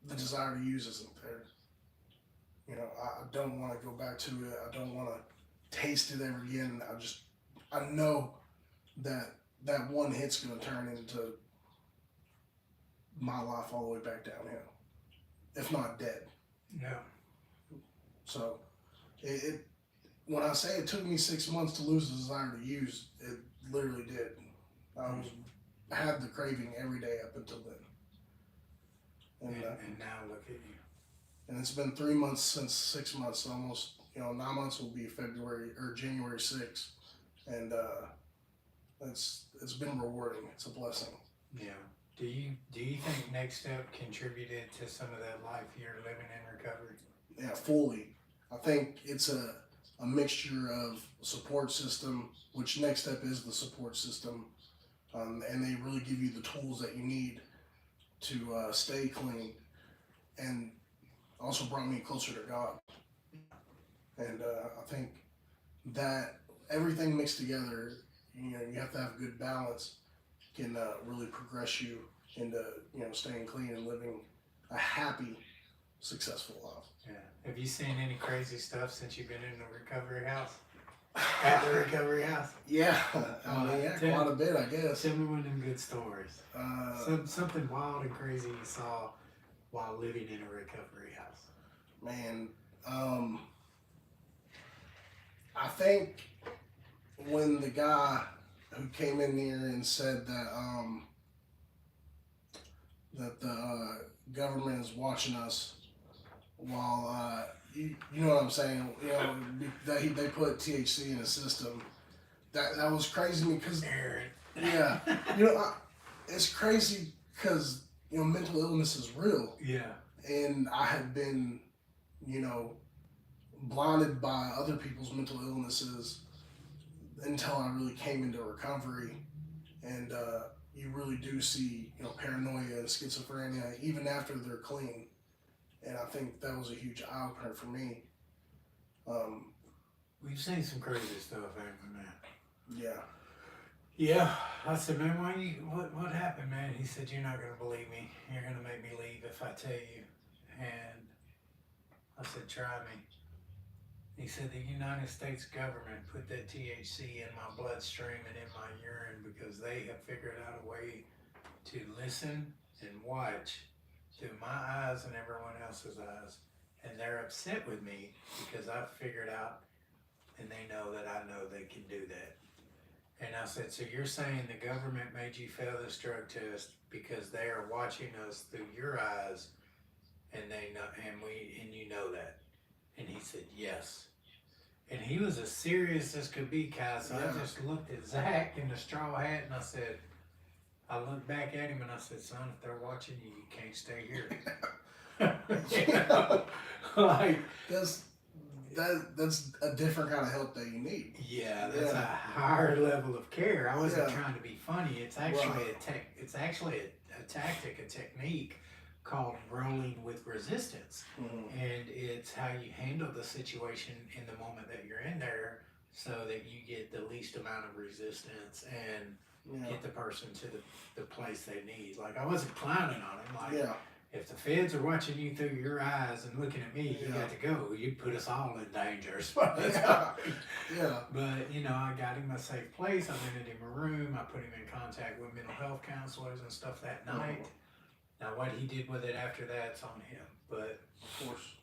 the desire to use isn't there. You know, I don't want to go back to it. I don't want to taste it ever again. I know that one hit's going to turn into my life all the way back downhill, if not dead.
Yeah.
So, when I say it took me 6 months to lose the desire to use, it literally did. I had the craving every day up until then.
And now look at you.
And it's been 3 months since 6 months, almost, 9 months will be January 6th. And it's been rewarding. It's a blessing.
Yeah. Do you think Next Step contributed to some of that life you're living in recovery?
Yeah, fully. I think it's a mixture of support system, which Next Step is the support system, and they really give you the tools that you need to stay clean, and also brought me closer to God. And I think that everything mixed together, you have to have good balance, can really progress you into staying clean and living a happy, successful life.
Yeah. Have you seen any crazy stuff since you've been in the recovery house? At the recovery house?
Yeah, quite a bit, I guess.
Tell me one of them good stories. Something wild and crazy you saw while living in a recovery house.
Man, I think when the guy who came in here and said that that the government is watching us while you know what I'm saying. You know, they put THC in his system. That was crazy to me because
Aaron.
yeah, you know, it's crazy because you know mental illness is real,
Yeah.
and I had been, you know, blinded by other people's mental illnesses until I really came into recovery, and you really do see you know paranoia and schizophrenia even after they're clean, and I think that was a huge eye opener for me. Um,
We've seen some crazy stuff, haven't we, man?
yeah,
Yeah. I said, man, what happened, man? He said, you're not gonna believe me. You're gonna make me leave if I tell you. And I said, try me. He said the United States government put that THC in my bloodstream and in my urine because they have figured out a way to listen and watch through my eyes and everyone else's eyes. And they're upset with me because I've figured out and they know that I know they can do that. And I said, so you're saying the government made you fail this drug test because they are watching us through your eyes and they know and you know that. And he said, yes. And he was as serious as could be, Kai. So
Yeah.
I just looked at Zach in the straw hat and I said, I looked back at him and I said, son, if they're watching you, you can't stay here. You know? Like,
that's a different kind of help that you need.
yeah, that's
Yeah.
a higher level of care. I wasn't
Yeah.
trying to be funny. It's actually
Right.
it's actually a tactic, a technique called rolling with resistance.
Mm-hmm.
And it's how you handle the situation in the moment that you're in there so that you get the least amount of resistance and
Yeah.
get the person to the place they need. Like, I wasn't clowning on him. Like,
Yeah.
if the feds are watching you through your eyes and looking at me, you
Yeah.
got to go. You'd put us all in danger. As far as
Yeah. Yeah.
But, you know, I got him a safe place. I rented him a room. I put him in contact with mental health counselors and stuff that night. Now, what he did with it after that's on him. But,
Of course.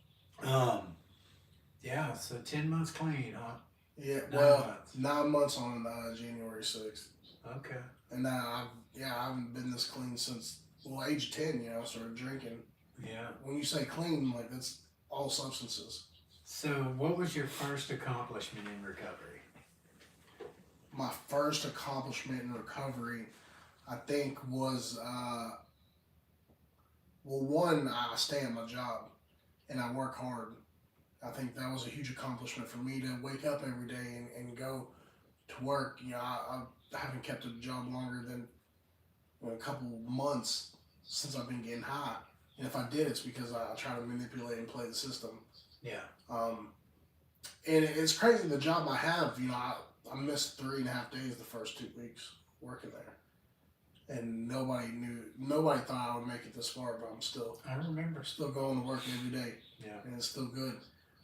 yeah, so 10 months clean, huh?
Yeah.
9
Well,
months.
9 months on January 6th.
Okay.
And I haven't been this clean since age of 10. You know, I started drinking.
Yeah.
When you say clean, like that's all substances.
So, what was your first accomplishment in recovery?
My first accomplishment in recovery, I think, was well, one, I stay at my job and I work hard. I think that was a huge accomplishment for me to wake up every day and go to work. You know, I haven't kept a job longer than a couple months since I've been getting high. And if I did, it's because I try to manipulate and play the system.
Yeah.
And it's crazy the job I have. You know, I missed 3.5 days the first 2 weeks working there, and nobody thought I would make it this far. But I'm still
I remember.
going to work every day,
Yeah.
and it's still good.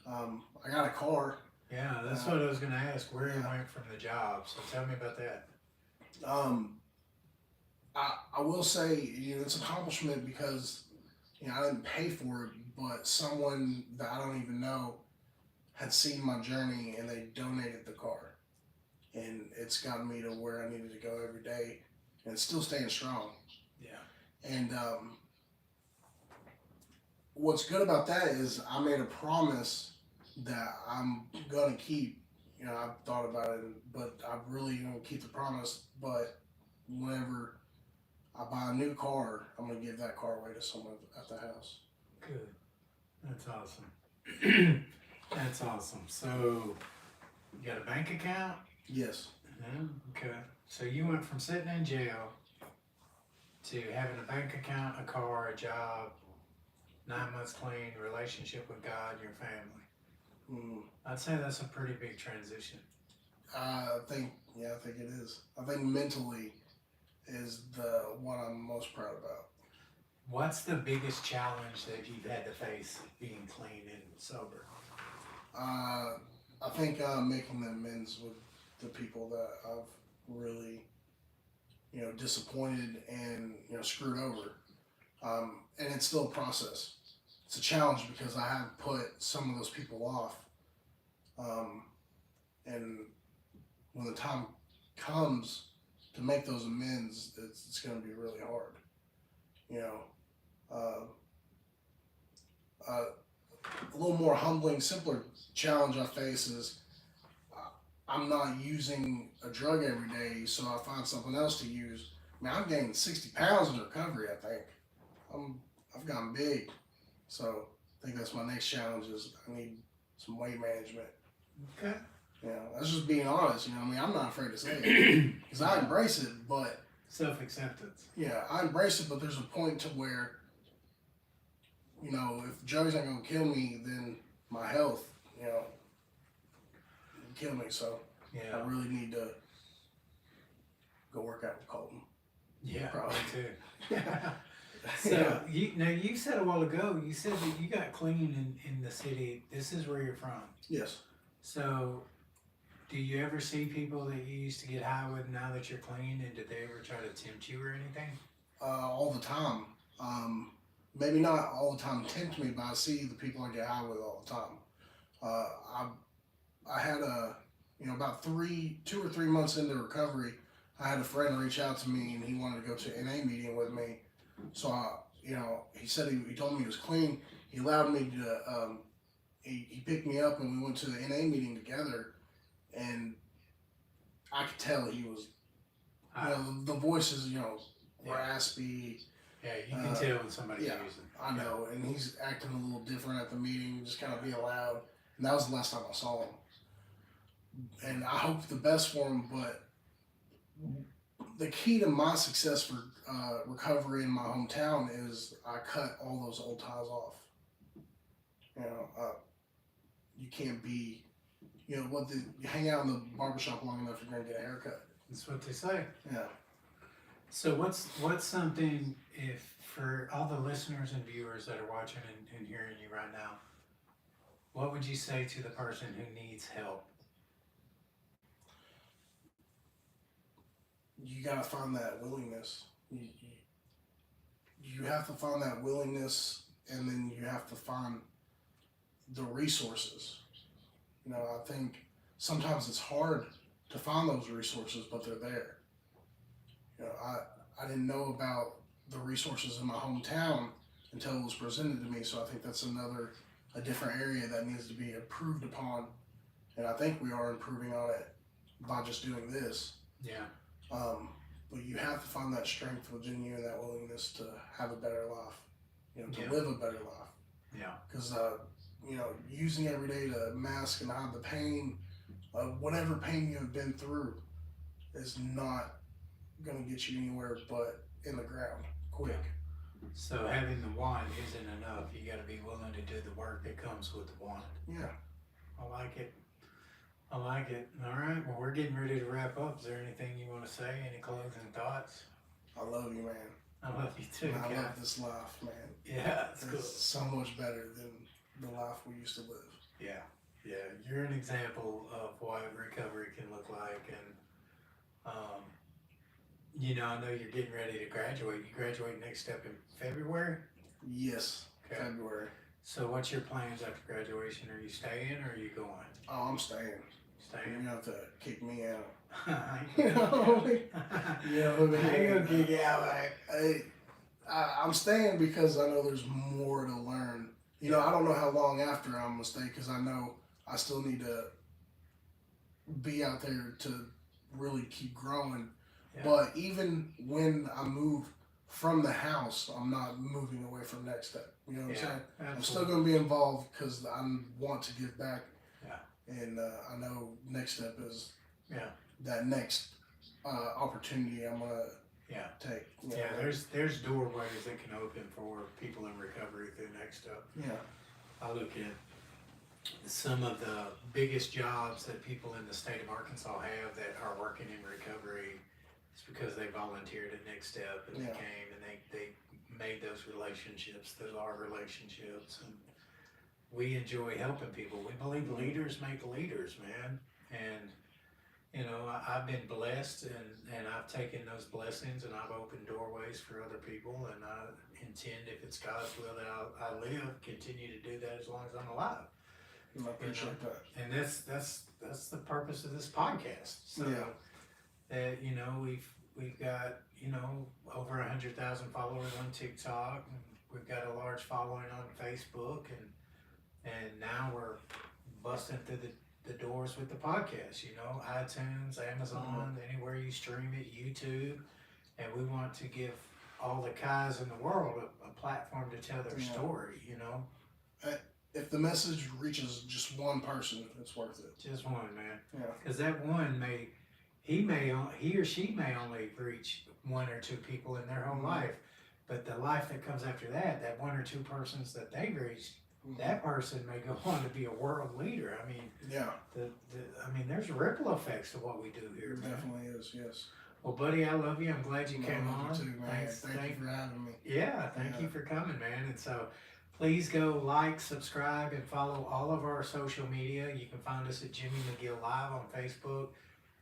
I got a car.
Yeah, that's what I was going to ask. Where you went from the job. So, tell me about that.
I will say, you know, it's an accomplishment because, you know, I didn't pay for it, but someone that I don't even know had seen my journey and they donated the car. And it's gotten me to where I needed to go every day, and it's still staying strong.
Yeah.
And what's good about that is I made a promise that I'm gonna keep. You know, I've thought about it, but I really gonna keep the promise. But whenever I buy a new car, I'm gonna give that car away to someone at the house.
Good. That's awesome. That's awesome. So, you got a bank account?
Yes.
Yeah. Okay. So, you went from sitting in jail to having a bank account, a car, a job, 9 months clean, relationship with God, your family. I'd say that's a pretty big transition.
I think it is. I think mentally is the one I'm most proud about.
What's the biggest challenge that you've had to face being clean and sober?
I think making amends with the people that I've really, you know, disappointed and, you know, screwed over. And it's still a process. It's a challenge because I have put some of those people off. And when the time comes to make those amends, it's going to be really hard. You know, little more humbling, simpler challenge I face is I'm not using a drug every day, so I find something else to use. I mean, I've gained 60 pounds in recovery. I think I've gotten big, so I think that's my next challenge. Is I need some weight management.
Okay.
You know, that's just being honest. You know, I mean, I'm not afraid to say it because I embrace it. But
Self-acceptance.
yeah, I embrace it. But there's a point to where, you know, if drugs aren't gonna kill me, then my health, you know, will kill me. So
Yeah.
I really need to go work out with Colton.
Yeah,
Probably.
me too. So you said a while ago, you said that you got clean in the city. This is where you're from.
Yes.
So do you ever see people that you used to get high with now that you're clean, and did they ever try to tempt you or anything?
All the time. Maybe not all the time tempt me, but I see the people I get high with all the time. I had about 2 or 3 months into recovery, I had a friend reach out to me and he wanted to go to an NA meeting with me. So he said he told me he was clean. He allowed me to. He picked me up and we went to the NA meeting together, and I could tell he was. The voice is raspy.
Yeah, you can tell when somebody's using.
I know, and he's acting a little different at the meeting, just kind of being loud. And that was the last time I saw him. And I hope the best for him, but the key to my success for recovery in my hometown is I cut all those old ties off. You can't be, you hang out in the barbershop long enough, you're going to get a haircut.
That's what they say.
Yeah.
So what's something, if for all the listeners and viewers that are watching and hearing you right now, what would you say to the person who needs help?
You gotta find that willingness. You have to find that willingness, and then you have to find the resources. I think sometimes it's hard to find those resources, but they're there. I didn't know about the resources in my hometown until it was presented to me, so I think that's a different area that needs to be improved upon, and I think we are improving on it by just doing this.
Yeah.
But you have to find that strength within you and that willingness to have a better life, to live a better life.
Yeah.
Because, using every day to mask and hide the pain of whatever pain you have been through is not going to get you anywhere but in the ground quick.
Yeah. So having the want isn't enough. You got to be willing to do the work that comes with the want.
Yeah.
I like it. All right. Well, we're getting ready to wrap up. Is there anything you want to say? Any closing thoughts?
I love you, man.
I love you too,
I
Cal.
love this life, man.
Yeah, it's cool.
So much better than the life we used to live.
Yeah. You're an example of what recovery can look like, and I know you're getting ready to graduate. You graduate next step in February?
Yes,
Okay.
February.
So what's your plans after graduation? Are you staying or are you going?
Oh, I'm staying. You're
Staying?
gonna have to kick me out.
I
You
ain't
know what I mean?
I ain't gonna kick you out, man.
Hey, I'm staying because I know there's more to learn. I don't know how long after I'm gonna stay because I know I still need to be out there to really keep growing.
Yeah.
But even when I move from the house, I'm not moving away from Next Step. You know what I'm saying?
Absolutely.
I'm still going to be involved because I want to give back.
Yeah.
And I know Next Step is
Yeah.
that next opportunity I'm going to take.
Yeah, there's doorways that can open for people in recovery through Next Step.
Yeah.
I look at some of the biggest jobs that people in the state of Arkansas have that are working in recovery. It's because they volunteered at Next Step and they came and they made those relationships. Those are relationships, and we enjoy helping people. We believe leaders make leaders, man. And I've been blessed, and I've taken those blessings and I've opened doorways for other people, and I intend, if it's God's will that I live, continue to do that as long as I'm alive.
I appreciate that.
And that's the purpose of this podcast. So that we've got over 100,000 followers on TikTok, and we've got a large following on Facebook, and and now we're busting through the doors with the podcast, you know, iTunes, Amazon, anywhere you stream it, YouTube, and we want to give all the guys in the world a platform to tell their story, you know.
If the message reaches just one person, it's worth it.
Just one, man.
Yeah.
Because that one he or she may only reach one or two people in their whole life, but the life that comes after that one or two persons that they reach, that person may go on to be a world leader. I mean,
yeah.
I mean, there's ripple effects to what we do here, man.
Definitely is, yes.
Well, buddy, I love you. I'm glad you came on.
You too, man. Thank you for having me.
Yeah, thank you for coming, man. And so, please go like, subscribe, and follow all of our social media. You can find us at Jimmy McGill Live on Facebook,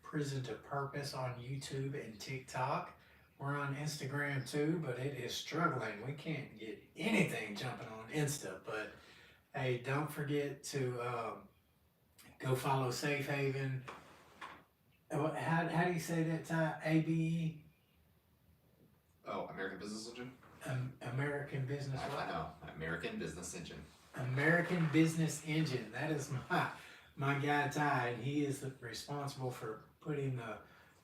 Prison to Purpose on YouTube and TikTok. We're on Instagram too, but it is struggling. We can't get anything jumping on Insta. But hey, don't forget to go follow Safe Haven. How do you say that, Ty? ABE?
Oh, American Business Engine?
American Business what?
I know. American Business Engine.
American Business Engine. That is my guy Ty, and he is responsible for putting the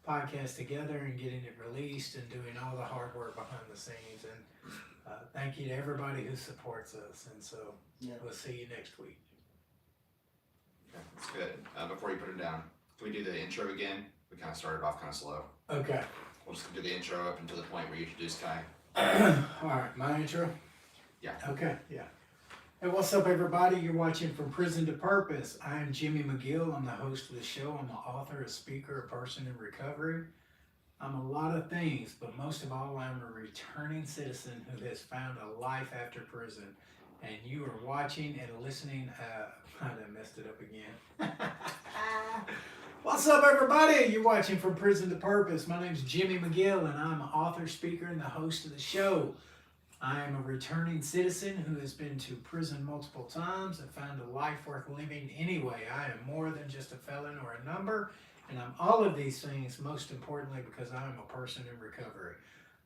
podcast together and getting it released and doing all the hard work behind the scenes. And thank you to everybody who supports us. And so we'll see you next week.
Okay, that's good. Before you put it down, can we do the intro again? We kind of started off kind of slow.
Okay.
We'll just do the intro up until the point where you introduce Kai.
All right, my intro?
Yeah.
Okay, yeah. Hey, what's up, everybody? You're watching From Prison to Purpose. I'm Jimmy McGill. I'm the host of the show. I'm an author, a speaker, a person in recovery. I'm a lot of things, but most of all, I'm a returning citizen who has found a life after prison. And you are watching and listening. I done messed it up again. What's up, everybody? You're watching From Prison to Purpose. My name's Jimmy McGill, and I'm an author, speaker, and the host of the show. I am a returning citizen who has been to prison multiple times and found a life worth living anyway. I am more than just a felon or a number, and I'm all of these things, most importantly, because I am a person in recovery.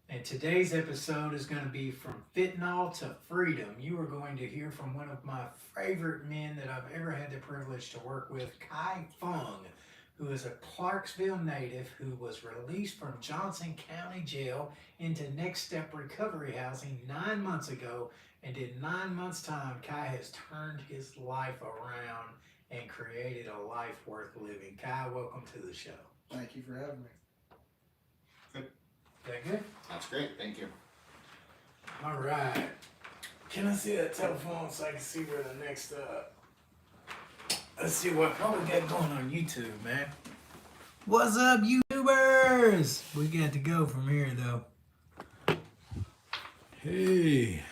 And today's episode is going to be From Fentanyl to Freedom. You are going to hear from one of my favorite men that I've ever had the privilege to work with, Kai Fung, who is a Clarksville native who was released from Johnson County Jail into Next Step Recovery Housing 9 months ago. And in 9 months' time, Kai has turned his life around and created a life worth living. Kai, welcome to the show.
Thank you for having me.
Good.
Is that good?
That's great. Thank you.
All right. Can I see that telephone so I can see where the next let's see what we got going on YouTube, man. What's up, YouTubers? We got to go from here, though. Hey.